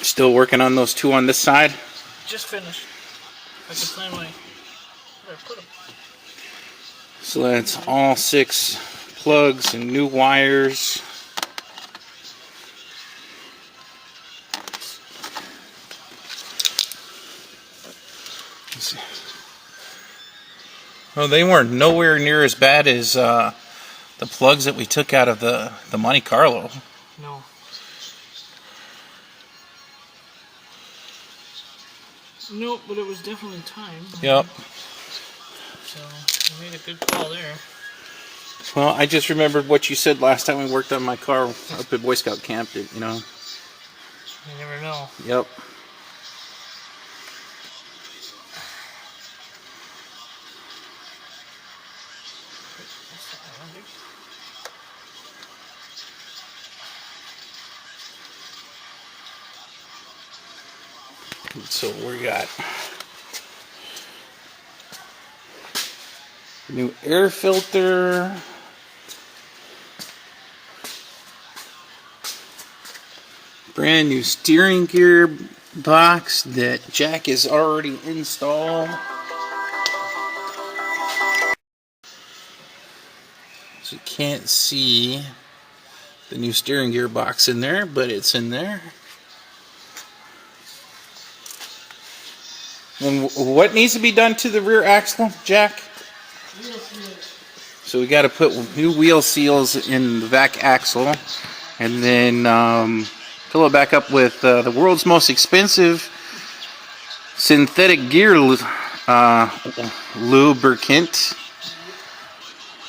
Still working on those two on this side? Just finished. I can find my... Where I put them. So that's all 6 plugs and new wires. Let's see. Well, they weren't nowhere near as bad as the plugs that we took out of the Monte Carlo. No. Nope, but it was definitely time. Yep. So, we made a good call there. Well, I just remembered what you said last time we worked on my car up at Boy Scout camp, you know. You never know. Yep. So we got new air filter, brand new steering gear box that Jack has already installed. So you can't see the new steering gear box in there, but it's in there. And what needs to be done to the rear axle, Jack? Wheel seals. So we got to put new wheel seals in the back axle, and then fill it back up with the world's most expensive synthetic gear lubricant.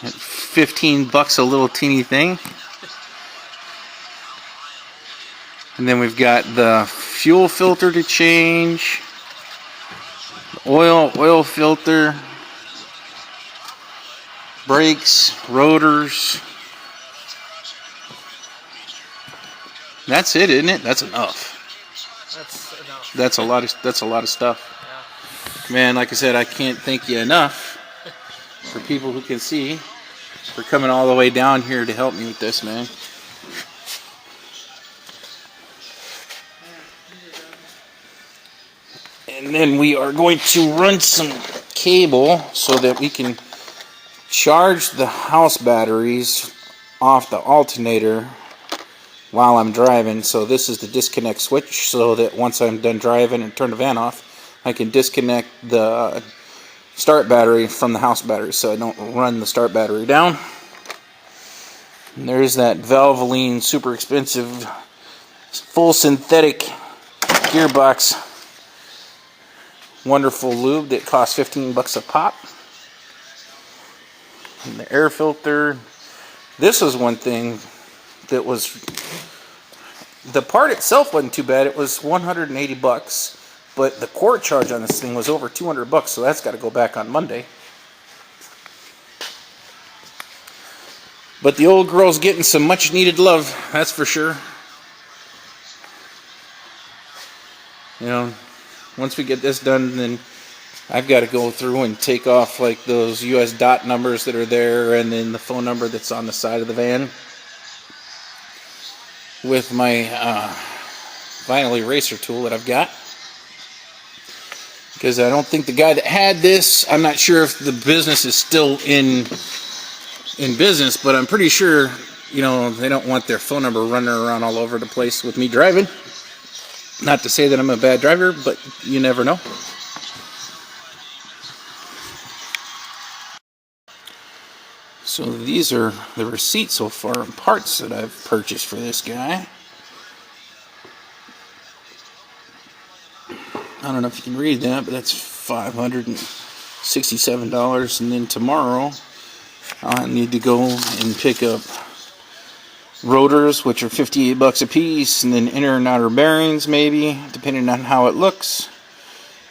At $15 a little teeny thing. And then we've got the fuel filter to change. Oil filter, brakes, rotors. That's it, isn't it? That's enough. That's enough. That's a lot of stuff. Yeah. Man, like I said, I can't thank you enough for people who can see for coming all the way down here to help me with this, man. And then we are going to run some cable so that we can charge the house batteries off the alternator while I'm driving. So this is the disconnect switch, so that once I'm done driving and turn the van off, I can disconnect the start battery from the house battery so I don't run the start battery down. And there's that Valvoline super expensive full synthetic gearbox. Wonderful lube that costs $15 a pop. And the air filter. This was one thing that was, the part itself wasn't too bad. It was $180, but the quart charge on this thing was over $200, so that's got to go back on Monday. But the old girl's getting some much needed love, that's for sure. You know, once we get this done, then I've got to go through and take off like those US dot numbers that are there, and then the phone number that's on the side of the van with my vinyl eraser tool that I've got. Because I don't think the guy that had this, I'm not sure if the business is still in business, but I'm pretty sure, you know, they don't want their phone number running around all over the place with me driving. Not to say that I'm a bad driver, but you never know. So these are the receipts so far and parts that I've purchased for this guy. I don't know if you can read that, but that's $567. And then tomorrow I need to go and pick up rotors, which are $58 a piece, and then inner and outer bearings, maybe, depending on how it looks.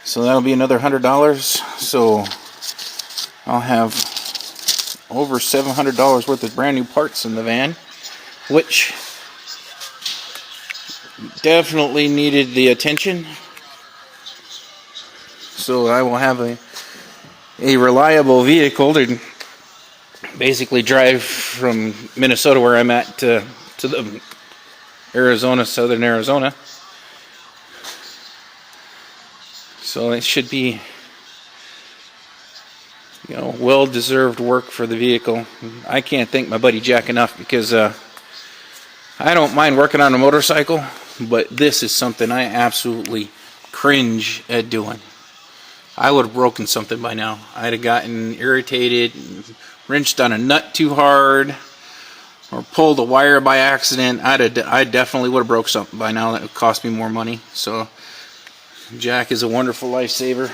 So that'll be another $100. So I'll have over $700 worth of brand new parts in the van, which definitely needed the attention. So I will have a reliable vehicle to basically drive from Minnesota, where I'm at, to the Arizona, southern Arizona. So it should be, you know, well-deserved work for the vehicle. I can't thank my buddy Jack enough, because I don't mind working on a motorcycle, but this is something I absolutely cringe at doing. I would have broken something by now. I'd have gotten irritated, wrenched on a nut too hard, or pulled a wire by accident. I definitely would have broke something by now that would cost me more money. So Jack is a wonderful lifesaver.